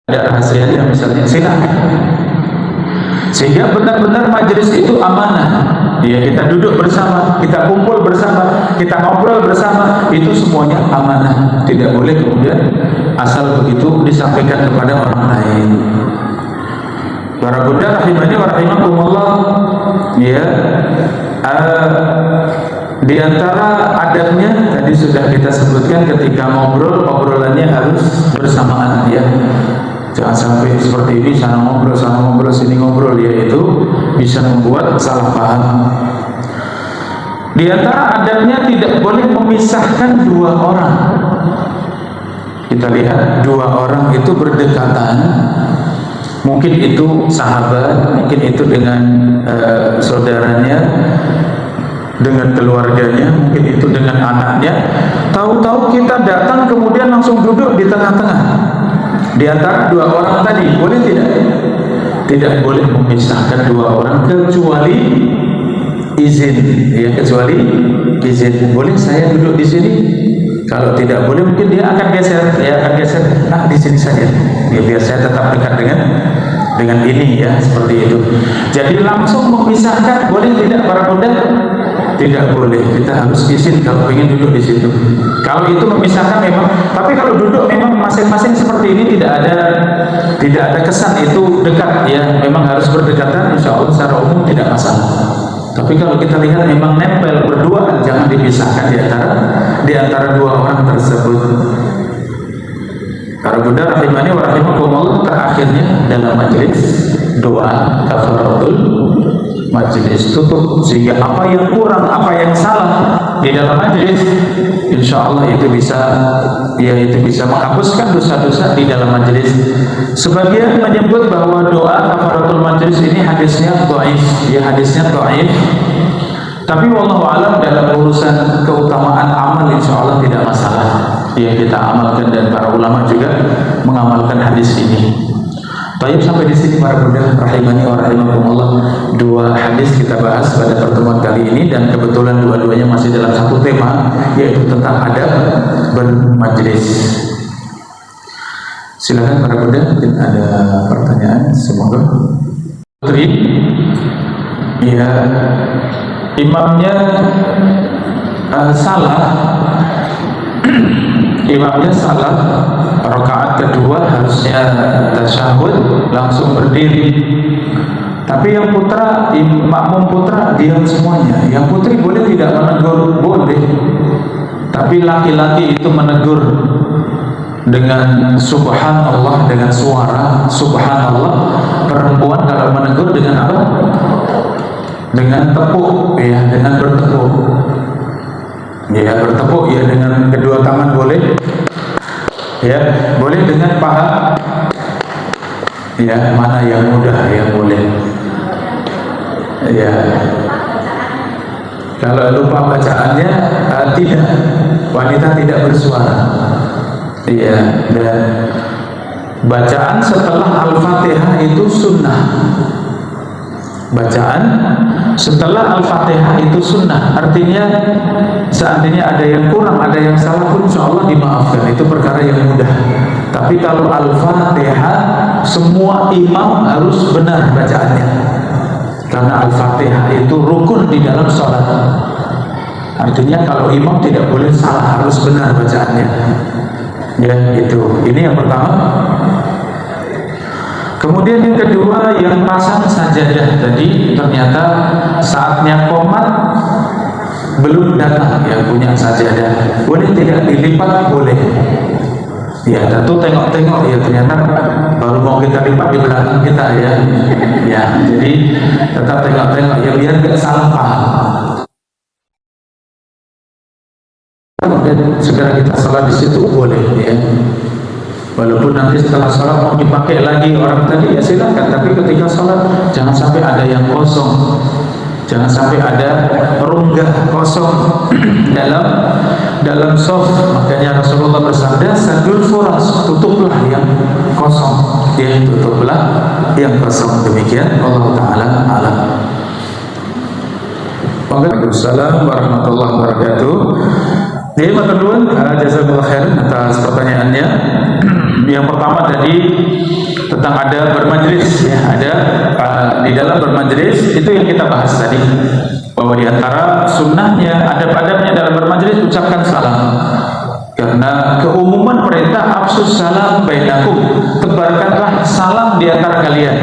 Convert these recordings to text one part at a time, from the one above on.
ada rahasianya misalnya, silakan. Sehingga benar-benar majelis itu amanah. Ya, kita duduk bersama, kita kumpul bersama, kita ngobrol bersama, itu semuanya amanah. Tidak boleh kemudian asal begitu disampaikan kepada orang lain. Para bunda rahimani wa rahimakumullah, ya, di antara adabnya tadi sudah kita sebutkan, ketika ngobrol, obrolannya harus bersamaan, ya. Jangan sampai seperti ini, sana ngobrol, sini ngobrol, yaitu bisa membuat salah paham. Di antara adabnya tidak boleh memisahkan dua orang. Kita lihat dua orang itu berdekatan, mungkin itu sahabat, mungkin itu dengan saudaranya, dengan keluarganya, mungkin itu dengan anaknya. Tahu-tahu kita datang kemudian langsung duduk di tengah-tengah. Di antara dua orang tadi, boleh tidak? Tidak boleh memisahkan dua orang kecuali izin, ya, kecuali izin. Boleh saya duduk di sini? Kalau tidak boleh, mungkin dia akan geser, di sini saja. Ya, biar saya tetap dekat dengan ini, ya, seperti itu. Jadi langsung memisahkan boleh tidak para bunda? Tidak boleh, kita harus izin kalau ingin duduk di situ. Kalau itu memisahkan memang, tapi kalau duduk memang masing-masing seperti ini tidak ada kesan itu dekat, ya, memang harus berdekatan, insya Allah secara umum tidak masalah. Tapi kalau kita lihat memang nempel berdua, jangan dipisahkan di antara dua orang tersebut. Para bunda rahimani wa rahimakumullah, terakhirnya dalam majelis doa kafaratul majelis tutup, sehingga apa yang kurang, apa yang salah di dalam majelis, insya Allah itu bisa menghapuskan dosa-dosa di dalam majelis. Sebagian menyebut bahwa doa kafaratul majelis ini hadisnya dhaif, ya, hadisnya dhaif. Tapi wallahu alam, dalam urusan keutamaan amal insya Allah tidak masalah, ya, kita amalkan, dan para ulama juga mengamalkan hadis ini. Baik, sampai di sini para bunda rahimani wa rahimakumullah, dua hadis kita bahas pada pertemuan kali ini, dan kebetulan dua-duanya masih dalam satu tema, yaitu tentang adab bermajlis. Silakan para bunda, mungkin ada pertanyaan, semoga. Putri, ya, imamnya salah. Imamnya salah, rakaat kedua harusnya tasyahud langsung berdiri. Tapi yang putra, makmum putra diam semuanya. Yang putri boleh tidak menegur? Boleh. Tapi laki-laki itu menegur dengan subhanallah, dengan suara subhanallah. Perempuan kalau menegur dengan apa? Dengan tepuk, ya, dengan bertepuk. Ya, bertepuk, ya, dengan kedua tangan boleh, ya, boleh dengan paha, ya, mana yang mudah, yang boleh, ya. Kalau lupa bacaannya, tidak, wanita tidak bersuara, ya. Dan bacaan setelah Al-Fatihah itu sunnah. Bacaan setelah Al-Fatihah itu sunnah. Artinya seandainya ada yang kurang, ada yang salah pun insya Allah dimaafkan. Itu perkara yang mudah. Tapi kalau Al-Fatihah, semua imam harus benar bacaannya, karena Al-Fatihah itu rukun di dalam sholat. Artinya kalau imam tidak boleh salah, harus benar bacaannya, ya, itu. Ini yang pertama. Kemudian yang kedua, yang pasang sajadah tadi ternyata saatnya qomat belum datang, ya, punya sajadah. Boleh tidak dilipat? Boleh. Ya, tentu tengok-tengok, ya, ternyata baru mau kita lipat di belakang kita, ya. Ya, jadi tetap tengok-tengok, ya, biar tidak salah paham. Dan segera kita salat di situ boleh, ya. Walaupun nanti setelah sholat mau dipakai lagi orang tadi, ya silakan. Tapi ketika sholat jangan sampai ada yang kosong, jangan sampai ada rongga kosong dalam shaf. Makanya Rasulullah bersabda, sadul furas, tutuplah yang kosong, ya, tutuplah yang kosong. Demikian, Allah Taala alam. Waalaikumsalam warahmatullahi wabarakatuh. Jadi matur nuwun, jazakumullah khairan atas pertanyaannya. Yang pertama tadi tentang adab bermajlis ya, ada di dalam bermajlis itu yang kita bahas tadi, bahwa di antara sunnahnya adab-adabnya dalam bermajlis ucapkan salam. Karena keumuman perintah afsus salam bainakum, tebarkanlah salam di antara kalian.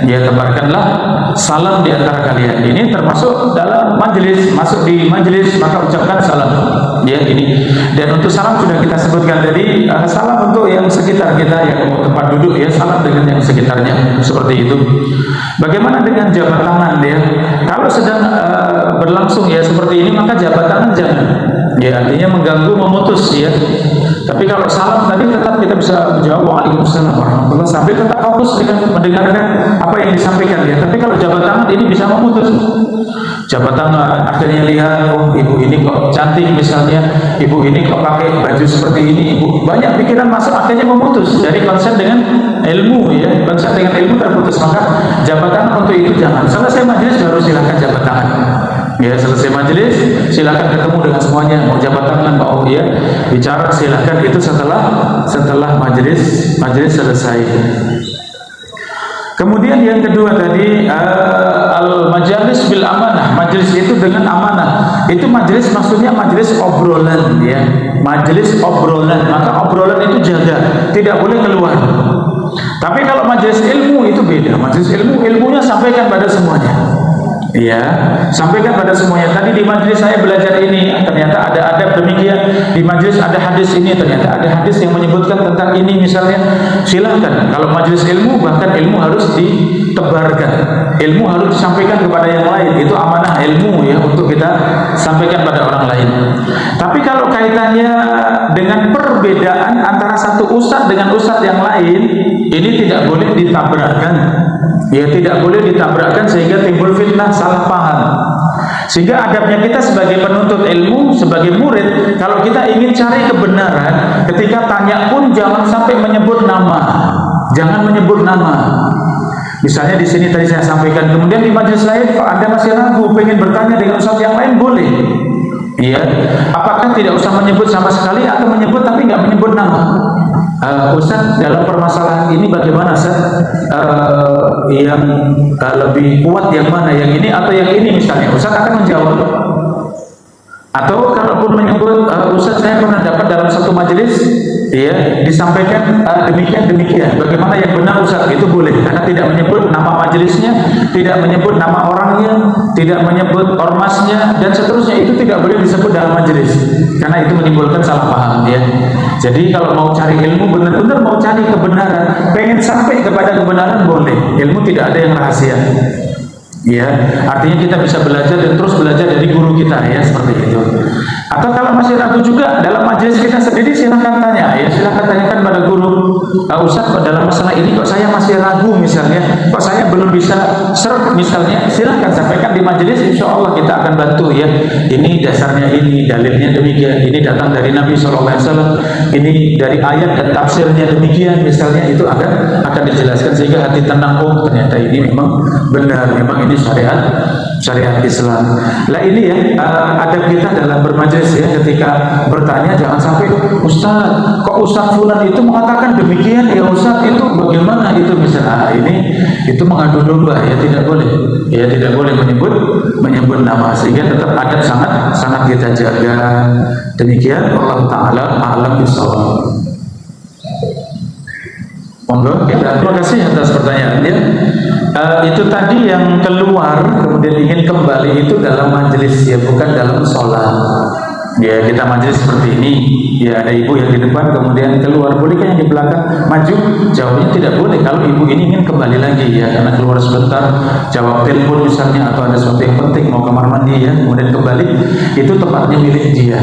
Ya, tebarkanlah salam di antara kalian. Ini termasuk dalam majelis, masuk di majelis maka ucapkan salam. Ya, ini. Dan untuk salam sudah kita sebutkan tadi, salam untuk yang sekitar kita, yang tempat duduk ya, salam dengan yang sekitarnya, seperti itu. Bagaimana dengan jabat tangan ya? Kalau sedang berlangsung ya seperti ini, maka jabat tangan jangan. Ya, artinya mengganggu, memutus ya. Tapi kalau salam tadi tetap kita bisa menjawab waalaikumsalam warahmatullahi wabarakatuh sambil tetap fokus dengan mendengarkan apa yang disampaikan ya. Tapi kalau jabat tangan ini bisa memutus. Jabat tangan akhirnya lihat, oh ibu ini kok cantik misalnya, ibu ini kok pakai baju seperti ini, ibu banyak pikiran masuk akhirnya memutus dari konsep dengan ilmu ya. Konsep dengan ilmu terputus, maka jabat tangan untuk itu jangan. Selesai majelis baru silakan jabat tangan. Ya, selesai majelis silakan ketemu dengan semuanya, mau jabat tangan, mau ya bicara silakan, itu setelah majelis selesai. Kemudian yang kedua tadi al majalis bil amanah, majelis itu dengan amanah. Itu majelis maksudnya majelis obrolan ya, majelis obrolan, maka obrolan itu jaga, tidak boleh keluar. Tapi kalau majelis ilmu itu beda, majelis ilmunya sampaikan pada semuanya. Ya, sampaikan pada semuanya. Tadi di majelis saya belajar ini, ternyata ada adab demikian. Di majelis ada hadis ini, ternyata ada hadis yang menyebutkan tentang ini misalnya. Silakan. Kalau majelis ilmu, bahkan ilmu harus ditebarkan. Ilmu harus disampaikan kepada yang lain. Itu amanah ilmu ya, untuk kita sampaikan pada orang lain. Tapi kalau kaitannya dengan perbedaan antara satu ustadz dengan ustadz yang lain, ini tidak boleh ditabrakkan. Ya, tidak boleh ditabrakkan sehingga timbul fitnah, salah paham. Sehingga adabnya kita sebagai penuntut ilmu, sebagai murid, kalau kita ingin cari kebenaran, ketika tanya pun jangan sampai menyebut nama. Jangan menyebut nama. Misalnya di sini tadi saya sampaikan, kemudian di majelis lain kalau Anda masih ragu, pengen bertanya dengan ustaz yang lain, boleh. Iya, apakah tidak usah menyebut sama sekali atau menyebut tapi nggak menyebut nama? Ustaz, dalam permasalahan ini bagaimana Ustaz? Yang lebih kuat yang mana, yang ini atau yang ini misalnya? Ustaz akan menjawab. Atau kalaupun menyebut, Ustaz saya pernah dapat dalam satu majelis ya disampaikan demikian. Bagaimana yang benar Ustaz? Itu boleh, karena tidak menyebut nama majelisnya, tidak menyebut nama orangnya, tidak menyebut ormasnya dan seterusnya. Itu tidak boleh disebut dalam majelis, karena itu menimbulkan salah paham ya. Jadi kalau mau cari ilmu, benar-benar mau cari kebenaran, pengen sampai kepada kebenaran, boleh. Ilmu tidak ada yang rahasia. Ya, artinya kita bisa belajar dan terus belajar dari guru kita ya, seperti itu. Atau kalau masih ragu juga dalam majelis kita sendiri, silahkan tanya ya, silahkan tanyakan pada guru. Ustaz, kok dalam masalah ini kok saya masih ragu misalnya, kok saya belum bisa serp misalnya, silahkan sampaikan di majelis, insya Allah kita akan bantu ya. Ini dasarnya ini, dalilnya demikian, ini datang dari Nabi SAW, ini dari ayat dan tafsirnya demikian misalnya, itu akan dijelaskan sehingga hati tenang, oh ternyata ini memang benar, memang ini syariat Islam. Lah ini ya adab kita dalam bermajelis ya, ketika bertanya jangan sampai Ustaz, kok Ustaz fulan itu mengatakan demikian ya Ustaz, itu bagaimana itu misalnya. Ini itu mengadu domba ya, tidak boleh. Ya, tidak boleh menyebut nama, sehingga tetap adab sangat kita jaga. Demikian Allah taala a'lam bishawab. Monggo, terima kasih atas pertanyaannya. Itu tadi yang keluar kemudian ingin kembali itu dalam majelis ya, bukan dalam sholat. Ya, kita majelis seperti ini, ya ada ibu yang di depan kemudian keluar, bolehkah yang di belakang maju? Jawabnya tidak boleh. Kalau ibu ini ingin kembali lagi ya, karena keluar sebentar, jawab telepon misalnya, atau ada sesuatu yang penting, mau kamar mandi ya, kemudian kembali, itu tempatnya milik dia.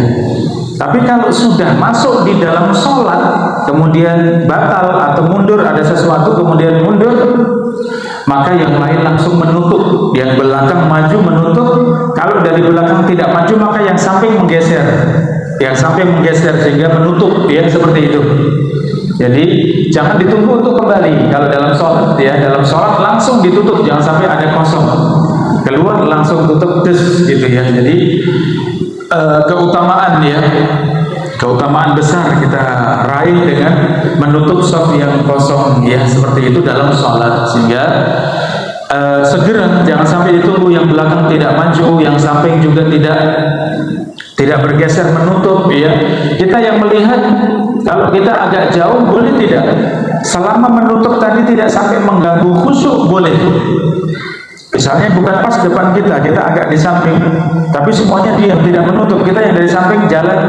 Tapi kalau sudah masuk di dalam sholat, kemudian batal atau mundur, ada sesuatu kemudian mundur, maka yang lain langsung menutup, yang belakang maju menutup. Kalau dari belakang tidak maju, maka yang samping menggeser, sehingga menutup ya, seperti itu. Jadi jangan ditunggu untuk kembali. Kalau dalam sholat ya, dalam sholat langsung ditutup, jangan sampai ada kosong, keluar langsung tutup des gitu ya. Jadi keutamaan ya, keutamaan besar kita raih dengan menutup shaf yang kosong ya, seperti itu dalam sholat. Sehingga segera, jangan sampai ditunggu yang belakang tidak maju, yang samping juga tidak bergeser menutup ya. Kita yang melihat, kalau kita agak jauh boleh tidak, selama menutup tadi tidak sampai mengganggu khusyuk boleh. Misalnya bukan pas depan kita agak di samping, tapi semuanya diam, tidak menutup. Kita yang dari samping jalan,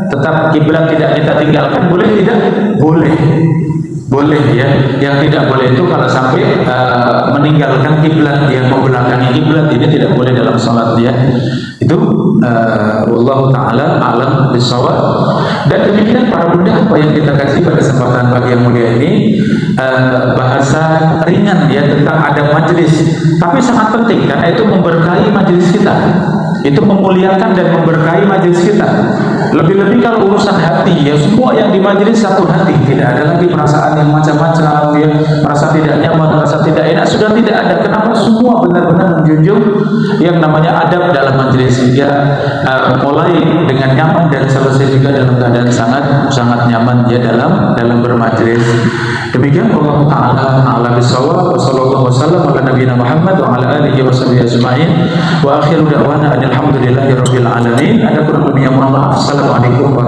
tetap kiblat tidak kita tinggalkan, boleh tidak? Boleh. Boleh ya. Yang tidak boleh itu kalau sampai meninggalkan kiblat, yang membelakangi kiblat, ini tidak boleh dalam salat ya. Itu wallahu taala alam bisawab. Dan demikian para bunda, apa yang kita kasih pada kesempatan pagi yang mulia ini bahasa ringan ya tentang adab majelis, tapi sangat penting karena itu memberkahi majelis kita. Itu memuliakan dan memberkahi majelis kita. Lebih-lebih kalau urusan hati ya, semua yang di majelis satu hati, tidak ada lagi perasaan yang macam-macam ya, merasa tidak nyaman, merasa tidak enak, sudah tidak ada. Kenapa? Semua benar-benar menjunjung yang namanya adab dalam majelis ya, mulai dengan nyaman dan selesai juga dalam keadaan sangat nyaman ya dalam bermajelis. Demikian Allah taala ala bisawab wa sallallahu wasallam ala nabiyina Muhammad wa ala alihi washabihi ajmain wa akhiru da'wana alhamdulillahi rabbil alamin. Ada kurang lebihnya mohon maaf. Assalamualaikum warahmatullahi wabarakatuh.